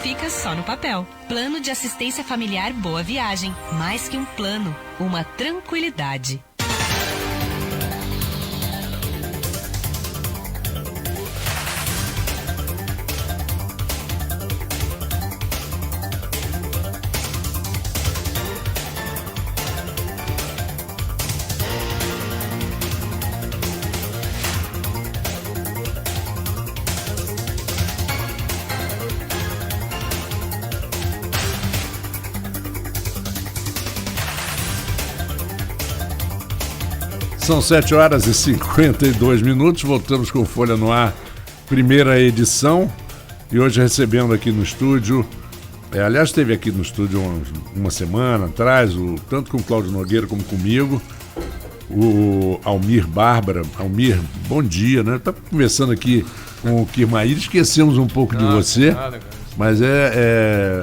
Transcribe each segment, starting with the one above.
fica só no papel. Plano de assistência familiar Boa Viagem. Mais que um plano, uma tranquilidade. São 7h52, voltamos com Folha no Ar, primeira edição, e hoje recebendo aqui no estúdio, aliás esteve aqui no estúdio uma semana atrás, tanto com o Cláudio Nogueira como comigo, o Almir Bárbara. Almir, bom dia, né? Tá conversando aqui com o Kirmair, esquecemos um pouco de você, mas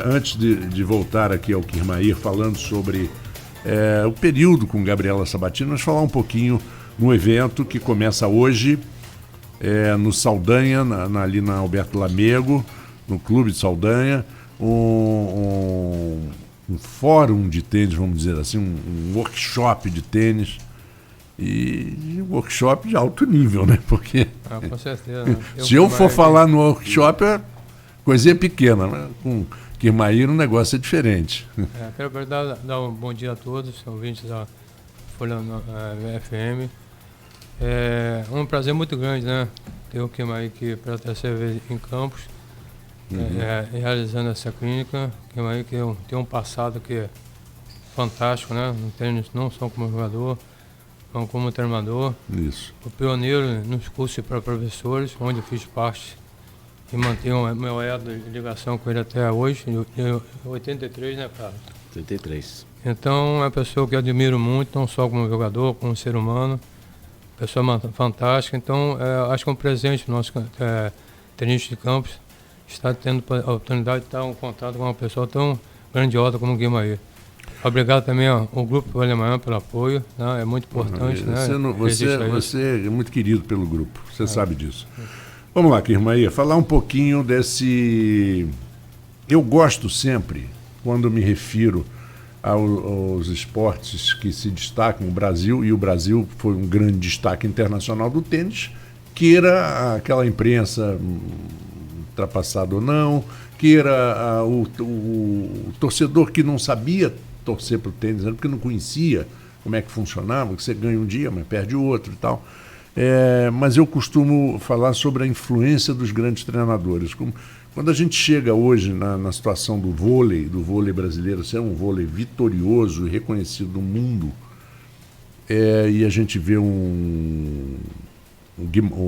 antes de voltar aqui ao Kirmair falando sobre o período com Gabriela Sabatini, nós falar um pouquinho no evento que começa hoje no Saldanha, ali na Alberto Lamego, no Clube de Saldanha, um fórum de tênis, vamos dizer assim, um workshop de tênis, e um workshop de alto nível, né? Porque com certeza, né? Se eu for falar no workshop, coisinha pequena, né? Com Kirmair o negócio é diferente. Quero dar um bom dia a todos, ouvintes da Folha FM. É um prazer muito grande, né? Ter o Kirmair aqui pela terceira vez em Campos, realizando essa clínica. Kirmair que tem um passado que é fantástico, né? No tênis, não só como jogador, mas como treinador. Isso. O pioneiro nos cursos para professores, onde eu fiz parte. E mantenho o meu elo de ligação com ele até hoje, em 83, né, cara? 83. Então, é uma pessoa que eu admiro muito, não só como jogador, como ser humano. Pessoa fantástica. Então, acho que é um presente para o nosso tenista de Campos estar tendo a oportunidade de estar em contato com uma pessoa tão grandiosa como o Guimarães. Obrigado também ao Grupo Alemão pelo apoio, né? É muito importante. Você é muito querido pelo grupo, você sabe disso. Vamos lá, Kirmair, falar um pouquinho desse... Eu gosto sempre, quando me refiro aos esportes que se destacam no Brasil, e o Brasil foi um grande destaque internacional do tênis, queira aquela imprensa ultrapassada ou não, queira o torcedor que não sabia torcer para o tênis, porque não conhecia como é que funcionava, que você ganha um dia, mas perde o outro e tal. Mas eu costumo falar sobre a influência dos grandes treinadores. Quando a gente chega hoje na situação do vôlei brasileiro, ser um vôlei vitorioso e reconhecido no mundo, e a gente vê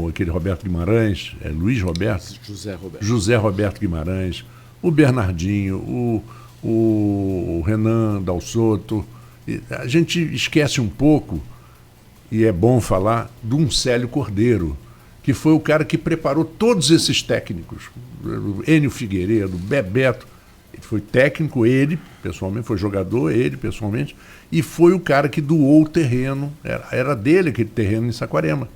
aquele Roberto Guimarães, José Roberto Guimarães, o Bernardinho, o Renan Dalsotto, a gente esquece um pouco, e é bom falar, de um Célio Cordeiro, que foi o cara que preparou todos esses técnicos. Enio Figueiredo, Bebeto, ele foi técnico, ele pessoalmente, foi jogador, ele pessoalmente, e foi o cara que doou o terreno, era dele aquele terreno em Saquarema,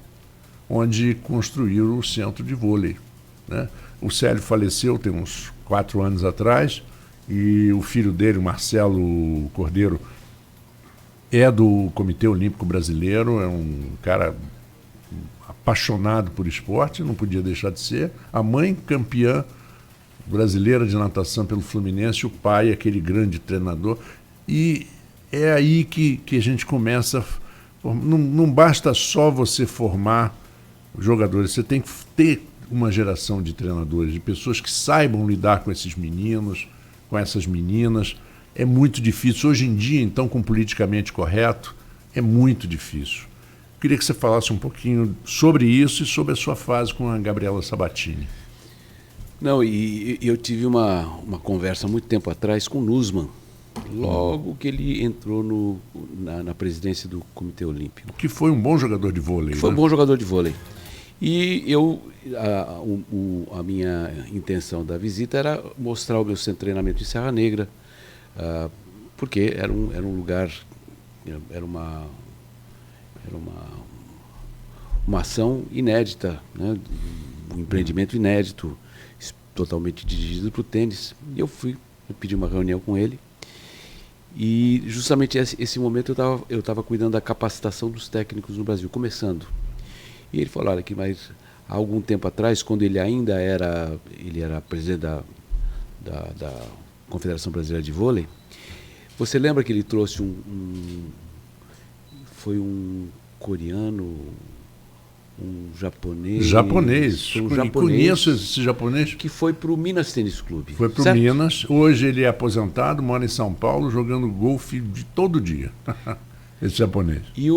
onde construíram o centro de vôlei, né? O Célio faleceu tem uns 4 anos atrás, e o filho dele, Marcelo Cordeiro, é do Comitê Olímpico Brasileiro, é um cara apaixonado por esporte, não podia deixar de ser. A mãe campeã brasileira de natação pelo Fluminense, o pai aquele grande treinador. E é aí que a gente começa. Não basta só você formar jogadores, você tem que ter uma geração de treinadores, de pessoas que saibam lidar com esses meninos, com essas meninas. É muito difícil. Hoje em dia, então, com politicamente correto, é muito difícil. Queria que você falasse um pouquinho sobre isso e sobre a sua fase com a Gabriela Sabatini. Não, e eu tive uma conversa muito tempo atrás com o Nussmann, logo que ele entrou na presidência do Comitê Olímpico. Que foi um bom jogador de vôlei. Foi um bom jogador de vôlei. E a minha intenção da visita era mostrar o meu centro de treinamento em Serra Negra, porque era um lugar, era uma ação inédita, né? Um empreendimento inédito, totalmente dirigido para o tênis. E eu pedi uma reunião com ele. E justamente esse momento eu estava cuidando da capacitação dos técnicos no Brasil, começando. E ele falou, olha, que mais há algum tempo atrás, quando ele ainda era presidente da Confederação Brasileira de Vôlei, você lembra que ele trouxe foi um coreano, um japonês. Conheço esse japonês. Que foi para o Minas Tênis Clube. Foi para o Minas. Hoje ele é aposentado, mora em São Paulo, jogando golfe de todo dia. Esse japonês. E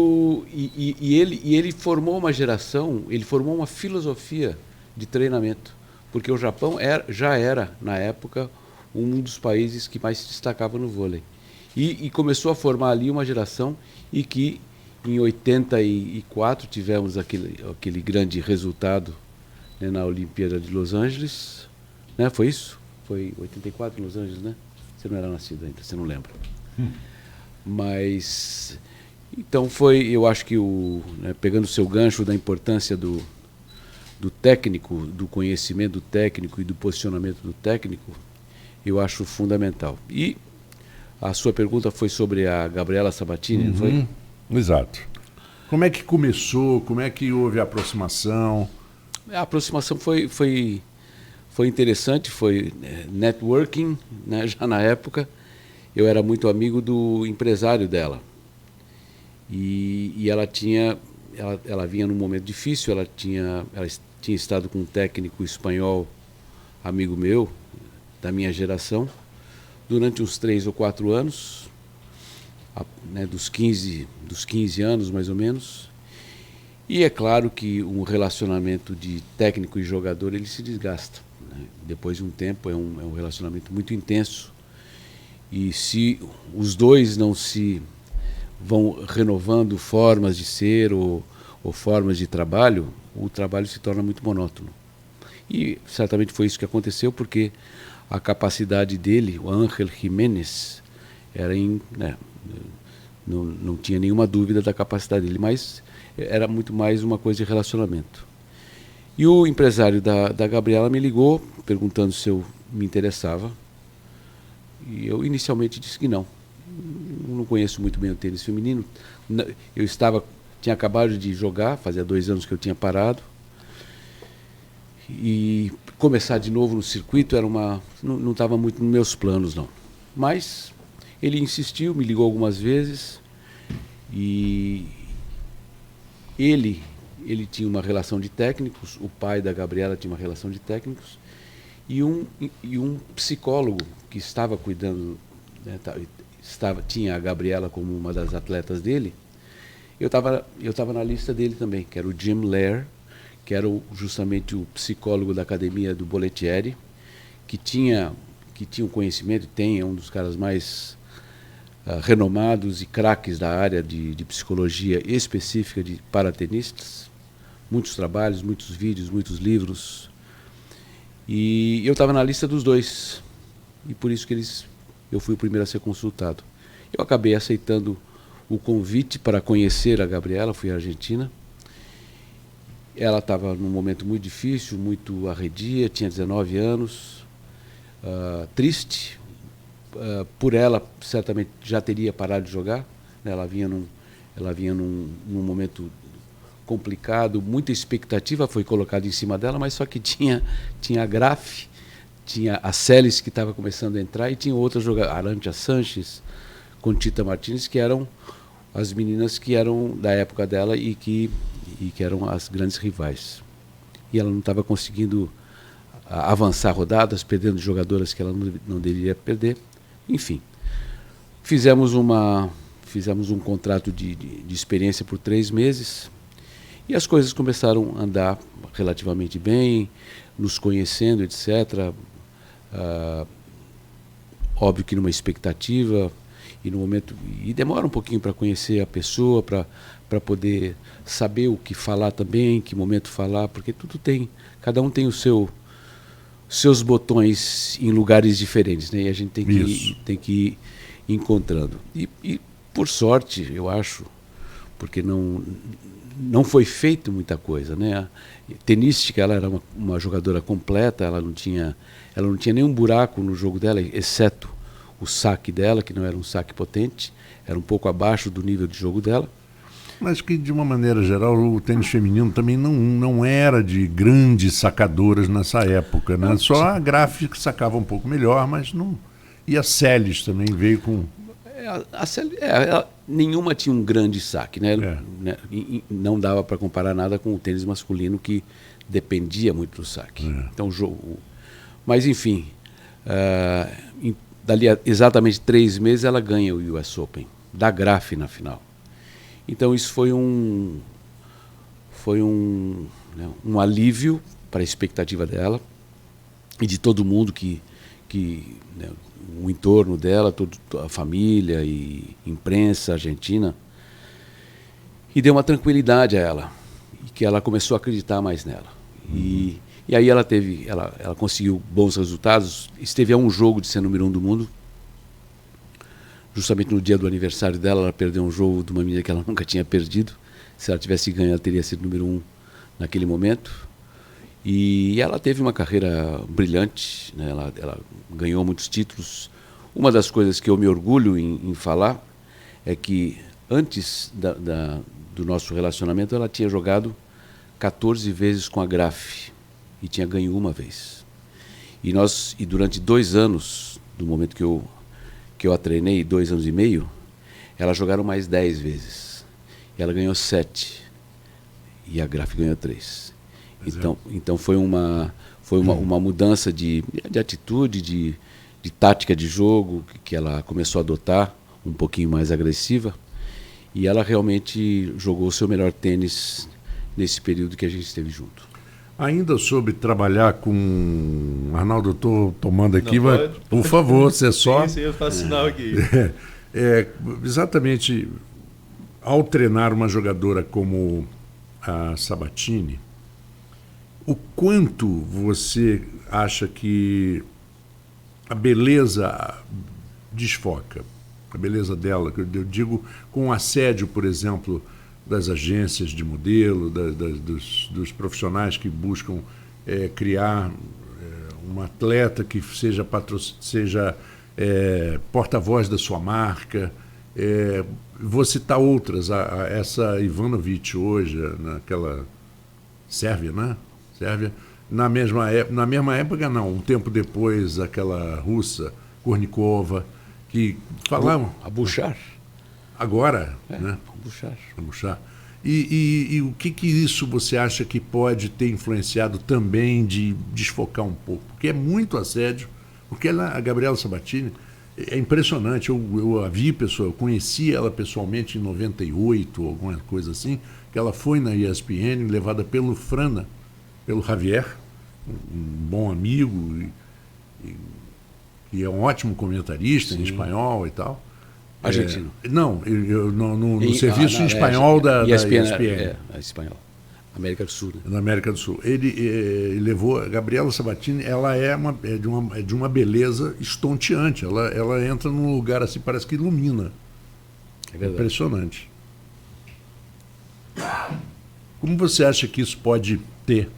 ele formou uma geração, ele formou uma filosofia de treinamento. Porque o Japão já era, na época, um dos países que mais se destacava no vôlei. E começou a formar ali uma geração e que em 84 tivemos aquele grande resultado, né, na Olimpíada de Los Angeles, né? Foi isso? Foi 84 em Los Angeles, né? Você não era nascido ainda, você não lembra. Mas então eu acho que né, pegando o seu gancho da importância do técnico, do conhecimento do técnico e do posicionamento do técnico, eu acho fundamental. E a sua pergunta foi sobre a Gabriela Sabatini, não foi? Exato. Como é que começou? Como é que houve a aproximação? A aproximação foi interessante, foi networking, né? Já na época eu era muito amigo do empresário dela. E ela vinha num momento difícil, ela tinha estado com um técnico espanhol, amigo meu, da minha geração, durante uns 3 ou 4 anos, né, dos 15 anos mais ou menos. E é claro que um relacionamento de técnico e jogador ele se desgasta, né? Depois de um tempo é um relacionamento muito intenso, e se os dois não se vão renovando formas de ser ou formas de trabalho, o trabalho se torna muito monótono. E certamente foi isso que aconteceu, porque a capacidade dele, o Ángel Jiménez, era não tinha nenhuma dúvida da capacidade dele, mas era muito mais uma coisa de relacionamento. E o empresário da Gabriela me ligou perguntando se eu me interessava, e eu inicialmente disse que não. Eu não conheço muito bem o tênis feminino. Eu tinha acabado de jogar, fazia 2 anos que eu tinha parado, e começar de novo no circuito não estava muito nos meus planos, não. Mas ele insistiu, me ligou algumas vezes, e ele tinha uma relação de técnicos, o pai da Gabriela tinha uma relação de técnicos, e um psicólogo que estava cuidando, né, tinha a Gabriela como uma das atletas dele. Eu estava na lista dele também, que era o Jim Lair, que era justamente o psicólogo da academia do Bollettieri, que tinha um conhecimento, é um dos caras mais renomados e craques da área de psicologia específica de paratenistas. Muitos trabalhos, muitos vídeos, muitos livros. E eu estava na lista dos dois, e por isso que eu fui o primeiro a ser consultado. Eu acabei aceitando o convite para conhecer a Gabriela, fui à Argentina. Ela estava num momento muito difícil, muito arredia, tinha 19 anos, triste. Por ela, certamente já teria parado de jogar, né? Ela vinha num momento complicado, muita expectativa foi colocada em cima dela, mas só que tinha a Graf, tinha a Celis, que estava começando a entrar, e tinha outras jogadoras, Arantxa Sanches, Conchita Martínez, que eram as meninas que eram da época dela e que eram as grandes rivais. E ela não estava conseguindo avançar rodadas, perdendo jogadoras que ela não deveria perder. Enfim, fizemos um contrato de experiência por 3 meses, e as coisas começaram a andar relativamente bem, nos conhecendo, etc. Óbvio que numa expectativa, e no momento, e demora um pouquinho para conhecer a pessoa, para poder saber o que falar também, que momento falar, porque cada um tem seus botões em lugares diferentes, né? E a gente tem que ir encontrando. E por sorte, eu acho, porque não foi feito muita coisa, né? Tenística, ela era uma jogadora completa, ela não tinha nenhum buraco no jogo dela, exceto o saque dela, que não era um saque potente, era um pouco abaixo do nível de jogo dela. Mas que, de uma maneira geral, o tênis feminino também não era de grandes sacadoras nessa época, né? Só a Graf que sacava um pouco melhor, mas não... E a Celis também veio com... Nenhuma tinha um grande saque, né? E não dava para comparar nada com o tênis masculino, que dependia muito do saque. Então, mas, enfim, dali a exatamente 3 meses ela ganha o US Open, da Graf na final. Então, isso foi um alívio para a expectativa dela e de todo mundo né, o entorno dela, toda a família e imprensa argentina, e deu uma tranquilidade a ela, e que ela começou a acreditar mais nela. E aí ela conseguiu bons resultados, esteve a um jogo de ser número 1 do mundo. Justamente no dia do aniversário dela, ela perdeu um jogo de uma menina que ela nunca tinha perdido. Se ela tivesse ganho, ela teria sido número 1 naquele momento. E ela teve uma carreira brilhante, né? Ela ganhou muitos títulos. Uma das coisas que eu me orgulho em falar é que antes do nosso relacionamento, ela tinha jogado 14 vezes com a Graf e tinha ganho uma vez. E durante 2 anos, do momento que eu a treinei, 2 anos e meio, elas jogaram mais 10 vezes. E ela ganhou 7 e a Graf ganhou 3. Então foi uma mudança de atitude, de tática de jogo que ela começou a adotar, um pouquinho mais agressiva, e ela realmente jogou o seu melhor tênis nesse período que a gente esteve junto. Ainda sobre trabalhar com... Arnaldo, eu estou tomando aqui, mas, por favor, você só... Sim, eu faço sinal aqui. Exatamente, ao treinar uma jogadora como a Sabatini, o quanto você acha que a beleza desfoca? A beleza dela, que eu digo com o assédio, por exemplo, das agências de modelo, dos profissionais que buscam criar uma atleta que seja porta-voz da sua marca. Vou citar outras, essa Ivanovic hoje, naquela Sérvia, né? Sérvia, na mesma época, não, um tempo depois, aquela russa, Kornikova, que falavam... A Bouchard. Agora, né? A Bouchard. E o que isso você acha que pode ter influenciado também de desfocar um pouco? Porque é muito assédio, porque a Gabriela Sabatini é impressionante. Eu a vi, eu conheci ela pessoalmente em 98, alguma coisa assim, que ela foi na ESPN, levada pelo Frana, pelo Javier, um bom amigo, e é um ótimo comentarista em espanhol e tal. Argentino? No serviço em espanhol da ESPN. A espanhol. América do Sul. Né? Na América do Sul. Ele levou a Gabriela Sabatini, ela é de uma beleza estonteante. Ela entra num lugar assim, parece que ilumina. É impressionante. Como você acha que isso pode ter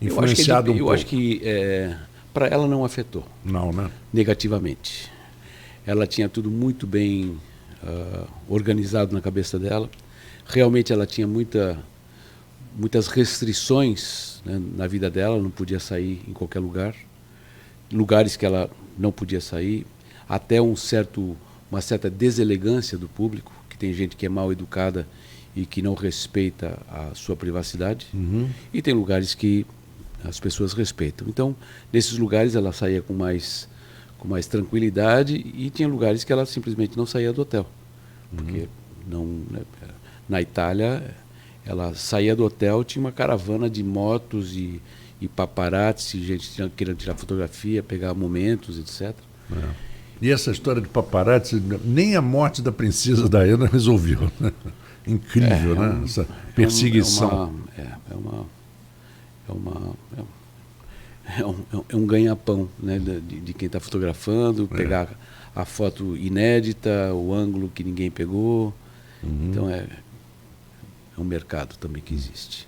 influenciado um pouco? Eu acho que para ela não afetou. Não, né? Negativamente. Ela tinha tudo muito bem organizado na cabeça dela. Realmente ela tinha muitas restrições, né, na vida dela, não podia sair em qualquer lugar. Lugares que ela não podia sair, até uma certa deselegância do público, que tem gente que é mal educada e que não respeita a sua privacidade. E tem lugares que as pessoas respeitam. Então, nesses lugares ela saía com mais tranquilidade, e tinha lugares que ela simplesmente não saía do hotel. Porque na Itália, ela saía do hotel, tinha uma caravana de motos e paparazzi, gente querendo tirar fotografia, pegar momentos, etc. E essa história de paparazzi, nem a morte da princesa Diana resolveu. Né? Incrível, né? Essa perseguição. É um ganha-pão, né, de quem está fotografando, pegar a foto inédita, o ângulo que ninguém pegou. Então é um mercado também que existe.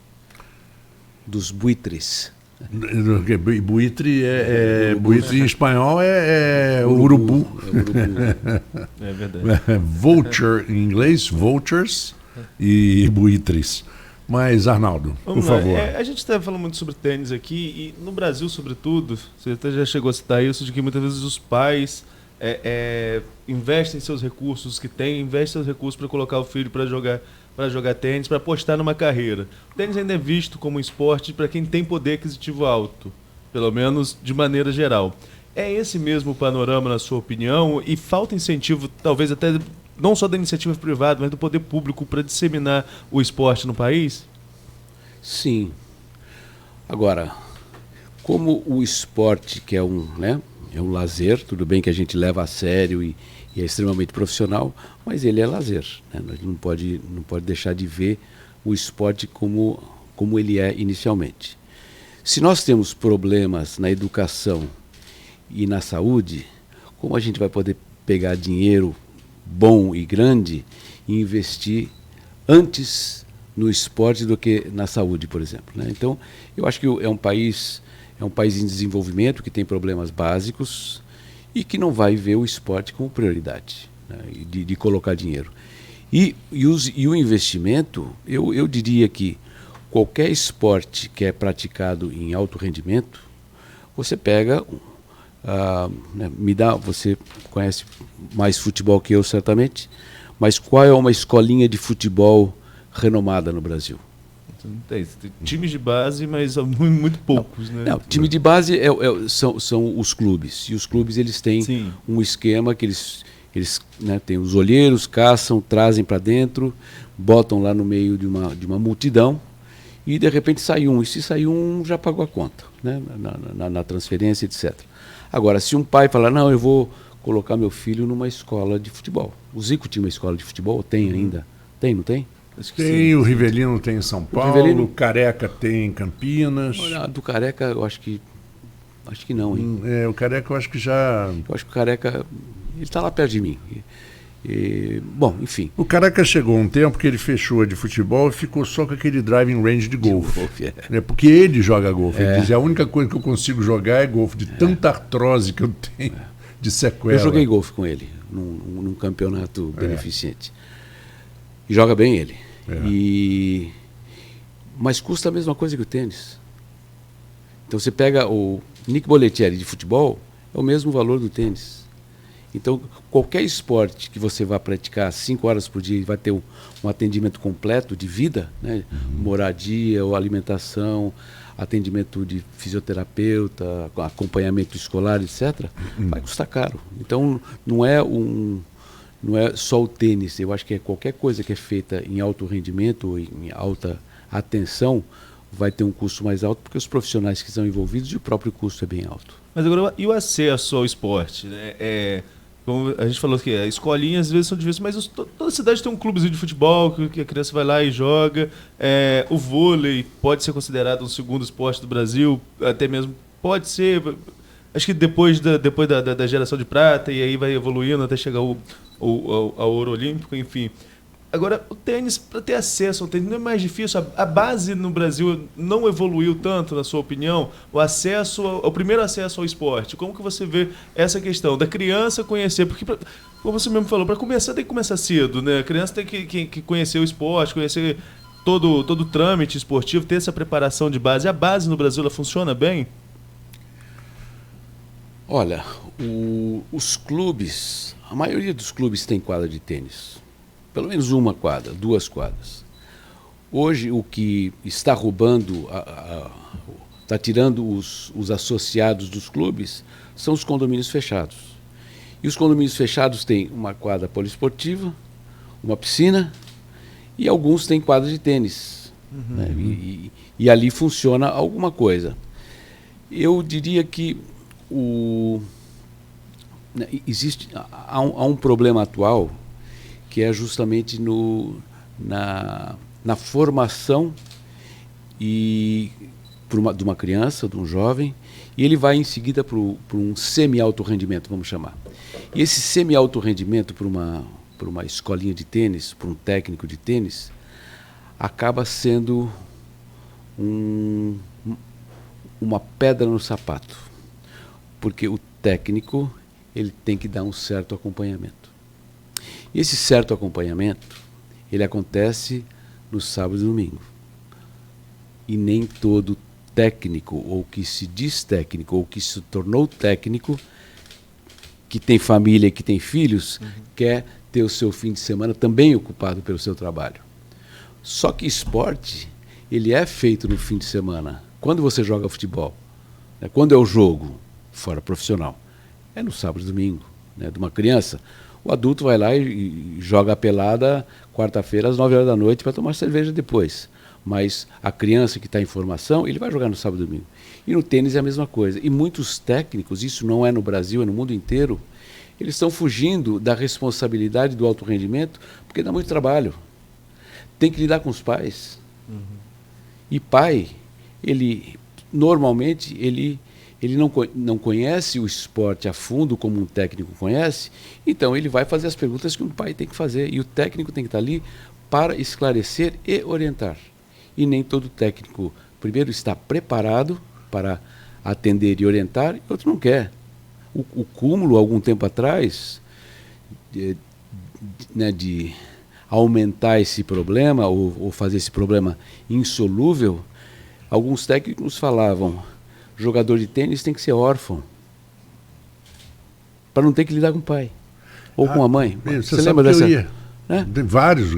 Dos buitres. Buitre buitre em espanhol é urubu. É verdade. Vulture em inglês, vultures e buitres. Mas, Arnaldo, Vamos por lá. favor. A gente está falando muito sobre tênis aqui, e no Brasil, sobretudo, você até já chegou a citar isso, de que muitas vezes os pais investem seus recursos que têm, investem seus recursos para colocar o filho para jogar tênis, para apostar numa carreira. O tênis ainda é visto como um esporte para quem tem poder aquisitivo alto, pelo menos de maneira geral. É esse mesmo o panorama, na sua opinião? E falta incentivo, talvez até não só da iniciativa privada, mas do poder público para disseminar o esporte no país? Sim. Agora, como o esporte, que é um lazer, tudo bem que a gente leva a sério e é extremamente profissional, mas ele é lazer, né? A gente não pode deixar de ver o esporte como ele é inicialmente. Se nós temos problemas na educação e na saúde, como a gente vai poder pegar dinheiro bom e grande e investir antes no esporte do que na saúde, por exemplo, né? Então, eu acho que é um país em desenvolvimento que tem problemas básicos e que não vai ver o esporte como prioridade, né, de colocar dinheiro. E o investimento, eu diria que qualquer esporte que é praticado em alto rendimento, você pega, você conhece mais futebol que eu certamente, mas qual é uma escolinha de futebol renomada no Brasil? Tem times de base, mas muito poucos, né? Não, time de base são os clubes. E os clubes eles têm Sim. um esquema que eles né, têm os olheiros, caçam, trazem para dentro, botam lá no meio de uma multidão e de repente sai um. E se sair um, já pagou a conta, né, na transferência, etc. Agora, se um pai falar, não, eu vou colocar meu filho numa escola de futebol. O Zico tinha uma escola de futebol? Tem ainda? Tem, não tem? Tem, o Rivelino tem em São Paulo, o Careca tem em Campinas. Olha, do Careca eu acho que não, hein? O Careca eu acho que já... Eu acho que o Careca, ele está lá perto de mim. Bom, enfim. O Careca chegou um tempo que ele fechou a de futebol e ficou só com aquele driving range de golfe. Porque ele joga golfe. Ele diz, a única coisa que eu consigo jogar é golfe, de tanta artrose que eu tenho, de sequela. Eu joguei golfe com ele, num campeonato beneficente. E joga bem ele. Mas custa a mesma coisa que o tênis. Então você pega o Nick Bollettieri de futebol, é o mesmo valor do tênis. Então qualquer esporte que você vá praticar 5 horas por dia e vai ter um atendimento completo de vida, né? Moradia ou alimentação, atendimento de fisioterapeuta, acompanhamento escolar, etc., vai custar caro. Então não é só o tênis, eu acho que qualquer coisa que é feita em alto rendimento ou em alta atenção vai ter um custo mais alto, porque os profissionais que estão envolvidos e o próprio custo é bem alto. Mas agora, e o acesso ao esporte? Né? Como a gente falou que as escolinhas às vezes são difíceis, mas toda cidade tem um clubezinho de futebol que a criança vai lá e joga. O vôlei pode ser considerado um segundo esporte do Brasil, até mesmo pode ser... Acho que depois da geração de prata, e aí vai evoluindo até chegar ao ouro olímpico, enfim. Agora, o tênis, para ter acesso ao tênis, não é mais difícil? A base no Brasil não evoluiu tanto, na sua opinião? O primeiro acesso ao esporte. Como que você vê essa questão da criança conhecer? Porque, como você mesmo falou, para começar tem que começar cedo, né? A criança tem que conhecer o esporte, conhecer todo o trâmite esportivo, ter essa preparação de base. A base no Brasil, ela funciona bem? Olha, os clubes, a maioria dos clubes tem quadra de tênis. Pelo menos uma quadra, 2 quadras. Hoje o que está roubando, está tirando os associados dos clubes, são os condomínios fechados. E os condomínios fechados têm uma quadra poliesportiva, uma piscina e alguns têm quadra de tênis. Né? E ali funciona alguma coisa. Eu diria que há um problema atual que é justamente na formação de uma criança, de um jovem, e ele vai em seguida para um semi-alto rendimento, vamos chamar. E esse semi-alto rendimento para uma escolinha de tênis, para um técnico de tênis, acaba sendo uma pedra no sapato, porque o técnico ele tem que dar um certo acompanhamento. E esse certo acompanhamento ele acontece no sábado e domingo. E nem todo técnico, ou que se diz técnico, ou que se tornou técnico, que tem família e que tem filhos, quer ter o seu fim de semana também ocupado pelo seu trabalho. Só que esporte, ele é feito no fim de semana. Quando você joga futebol, né, quando é o jogo, fora profissional, é no sábado e domingo, né, de uma criança. O adulto vai lá e joga a pelada quarta-feira às 9 horas da noite para tomar cerveja depois. Mas a criança que está em formação, ele vai jogar no sábado e domingo. E no tênis é a mesma coisa. E muitos técnicos, isso não é no Brasil, é no mundo inteiro, eles estão fugindo da responsabilidade do alto rendimento porque dá muito trabalho. Tem que lidar com os pais. E pai, ele normalmente ele não conhece o esporte a fundo como um técnico conhece, então ele vai fazer as perguntas que um pai tem que fazer. E o técnico tem que estar ali para esclarecer e orientar. E nem todo técnico, primeiro, está preparado para atender e orientar, e outro não quer. O cúmulo, algum tempo atrás, de aumentar esse problema, ou fazer esse problema insolúvel, alguns técnicos falavam, jogador de tênis tem que ser órfão, para não ter que lidar com o pai, ou com a mãe. Você lembra dessa? Tem vários.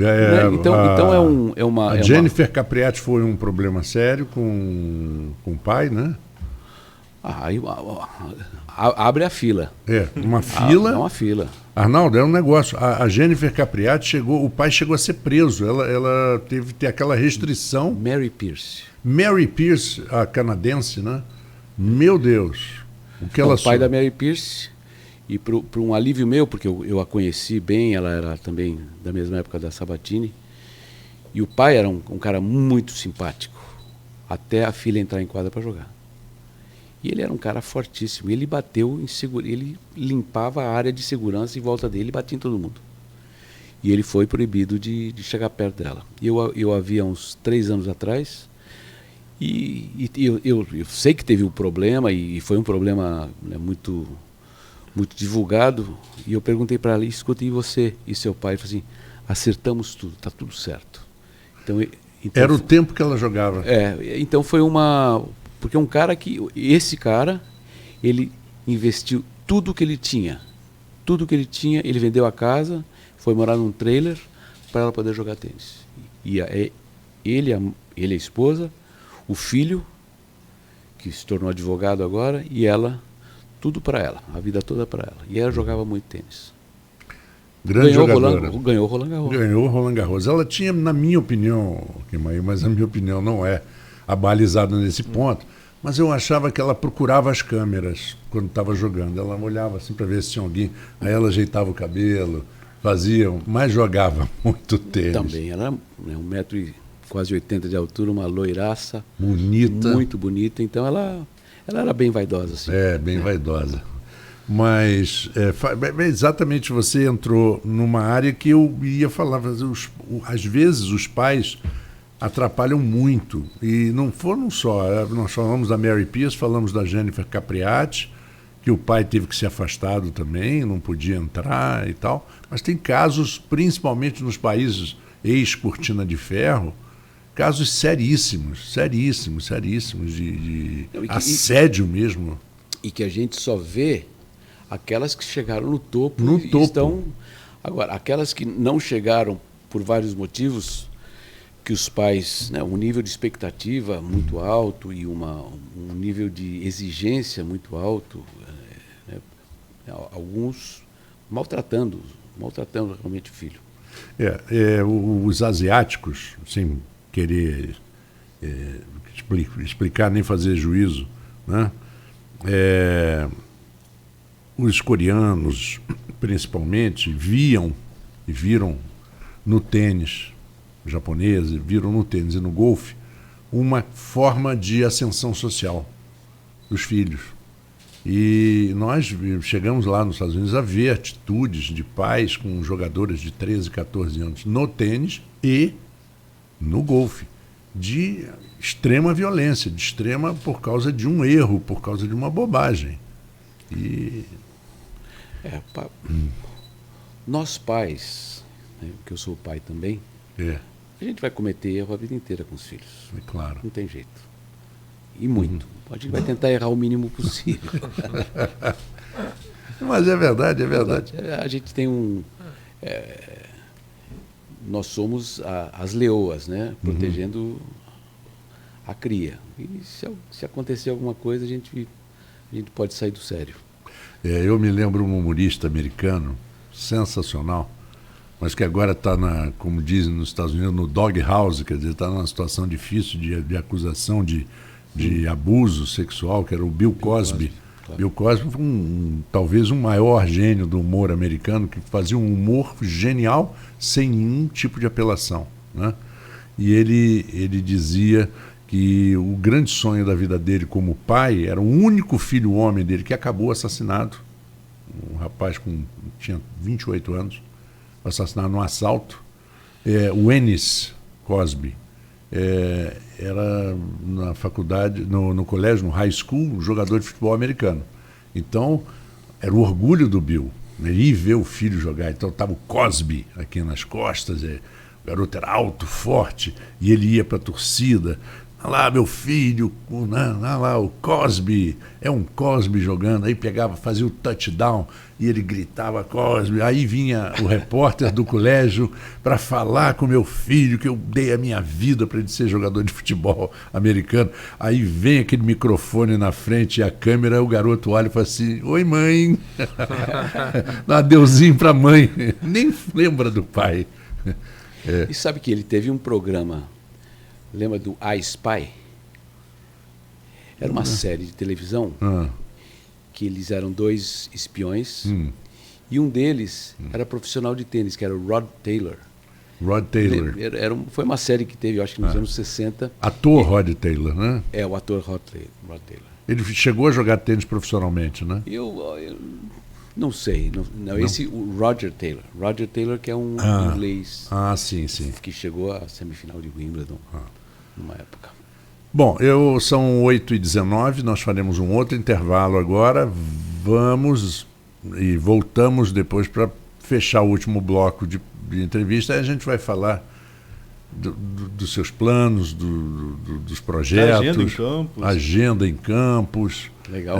Então é uma... A Jennifer Capriati foi um problema sério com o pai, né? Aí abre a fila. Uma fila. É uma fila. Arnaldo, é um negócio. A Jennifer Capriati o pai chegou a ser preso. Ela teve que ter aquela restrição. Mary Pierce, a canadense, né? Meu Deus. O pai da Mary Pierce. E para um alívio meu, porque eu a conheci bem, ela era também da mesma época da Sabatini. E o pai era um cara muito simpático, até a filha entrar em quadra para jogar. E ele era um cara fortíssimo. Ele bateu ele limpava a área de segurança em volta dele e batia em todo mundo. E ele foi proibido de chegar perto dela. E eu havia uns 3 anos atrás, e eu sei que teve um problema, e foi um problema, né, muito divulgado, e eu perguntei para ela, escuta, e você e seu pai? Ele falou assim, acertamos tudo, está tudo certo. Então, era o tempo que ela jogava. Então foi porque esse cara, ele investiu tudo que ele tinha, ele vendeu a casa, foi morar num trailer para ela poder jogar tênis. E ele, a esposa, o filho, que se tornou advogado agora, e ela, tudo para ela, a vida toda para ela. E ela jogava muito tênis. Grande jogadora. Ganhou o Roland Garros. Ganhou o Roland Garros. Ela tinha, na minha opinião, mas a minha opinião não é abalizada nesse ponto, mas eu achava que ela procurava as câmeras quando estava jogando. Ela olhava assim para ver se tinha alguém, aí ela ajeitava o cabelo, fazia, mas jogava muito tênis. Também, ela é 1,80 m de altura, uma loiraça. Bonita. Muito bonita, então ela era bem vaidosa. Assim. Bem vaidosa. Mas, exatamente, você entrou numa área que eu ia falar, às vezes os pais atrapalham muito, e não foram só, nós falamos da Mary Pierce, falamos da Jennifer Capriati, que o pai teve que ser afastado também, não podia entrar e tal, mas tem casos, principalmente nos países ex-cortina de ferro, casos seríssimos de assédio mesmo. E que a gente só vê aquelas que chegaram no topo. Estão... Agora, aquelas que não chegaram por vários motivos, que os pais, né, um nível de expectativa muito alto e um nível de exigência muito alto, alguns maltratando realmente o filho. Os asiáticos, sem querer explicar nem fazer juízo, né? Os coreanos, principalmente, viram no tênis japonês, viram no tênis e no golfe uma forma de ascensão social dos filhos. E nós chegamos lá nos Estados Unidos a ver atitudes de pais com jogadores de 13, 14 anos no tênis e no golfe, de extrema violência, de extrema por causa de um erro, por causa de uma bobagem. E... Nós pais, né, porque eu sou pai também, a gente vai cometer erro a vida inteira com os filhos. É claro. Não tem jeito. E muito. A gente vai tentar errar o mínimo possível. Mas é verdade, é verdade. A gente tem nós somos as leoas, né? Protegendo a cria. E se acontecer alguma coisa, a gente pode sair do sério. Eu me lembro um humorista americano, sensacional, mas que agora está, como dizem nos Estados Unidos, no dog house, quer dizer, está numa situação difícil de acusação de abuso sexual, que era o Bill Cosby. Claro. Bill Cosby foi talvez o maior gênio do humor americano, que fazia um humor genial sem nenhum tipo de apelação, né? E ele dizia que o grande sonho da vida dele como pai era o único filho homem dele que acabou assassinado. Um rapaz tinha 28 anos, assassinado num assalto. O Ennis Cosby era na faculdade, no colégio, no high school, um jogador de futebol americano. Então, era o orgulho do Bill, né? Ele ia ver o filho jogar. Então, estava o Cosby aqui nas costas, o garoto era alto, forte, e ele ia para a torcida. Olha lá, meu filho, olha lá, o Cosby, é um Cosby jogando. Aí pegava, fazia o touchdown e ele gritava Cosby. Aí vinha o repórter do colégio para falar com meu filho que eu dei a minha vida para ele ser jogador de futebol americano. Aí vem aquele microfone na frente e a câmera, o garoto olha e fala assim: oi, mãe. Dá um adeuzinho para a mãe. Nem lembra do pai. E sabe que ele teve um programa... Lembra do I Spy? Era uma série de televisão que eles eram 2 espiões e um deles era profissional de tênis, que era o Rod Taylor. Rod Taylor. Foi uma série que teve, eu acho que nos anos 60. Ator Rod Taylor, né? O ator Rod Taylor. Ele chegou a jogar tênis profissionalmente, né? Eu não sei. Não. Esse, o Roger Taylor. Roger Taylor, que é um inglês. Sim. Que chegou à semifinal de Wimbledon. Numa época. Bom, são 8h19, nós faremos um outro intervalo agora. Vamos e voltamos depois para fechar o último bloco de entrevista. Aí a gente vai falar dos seus planos, dos projetos. Agenda em campos. Legal.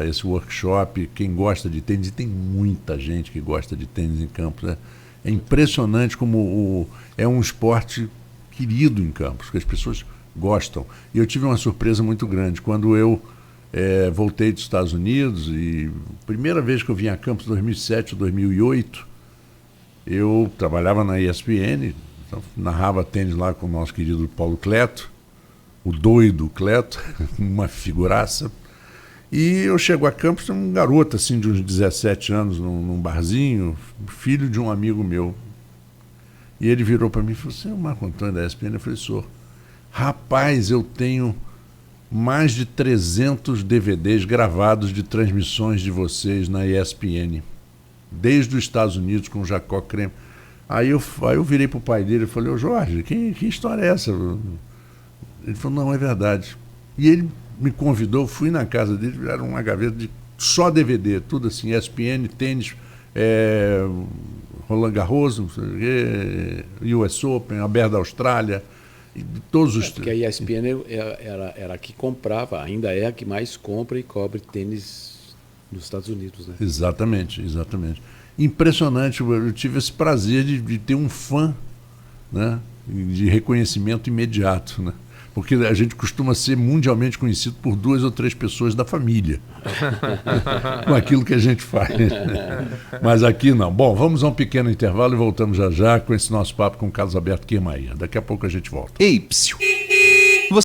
Esse workshop, quem gosta de tênis, e tem muita gente que gosta de tênis em campos, né? É impressionante como é um esporte querido em Campos, que as pessoas gostam. E eu tive uma surpresa muito grande. Quando eu voltei dos Estados Unidos, e a primeira vez que eu vim a Campos, 2007 ou 2008, eu trabalhava na ESPN, então, narrava tênis lá com o nosso querido Paulo Cleto, o doido Cleto, uma figuraça. E eu chego a Campos, um garoto assim, de uns 17 anos, num barzinho, filho de um amigo meu. E ele virou para mim e falou: você é o Marco Antônio da ESPN? Eu falei: sou. Rapaz, eu tenho mais de 300 DVDs gravados de transmissões de vocês na ESPN, desde os Estados Unidos com o Jacó Creme. Aí eu virei para o pai dele e falei: ô Jorge, que história é essa? Ele falou: não, é verdade. E ele me convidou, fui na casa dele, era uma gaveta de só DVD, tudo assim, ESPN, tênis, Roland Garros, US Open, Aberto da Austrália, e todos os... Porque a ESPN era a que comprava, ainda é a que mais compra e cobre tênis nos Estados Unidos, né? Exatamente. Impressionante, eu tive esse prazer de ter um fã, né, de reconhecimento imediato, né? Porque a gente costuma ser mundialmente conhecido por 2 ou 3 pessoas da família, com aquilo que a gente faz. Mas aqui não. Bom, vamos a um pequeno intervalo e voltamos já com esse nosso papo com o Carlos Alberto Queimaia. Daqui a pouco a gente volta. Ei, psiu!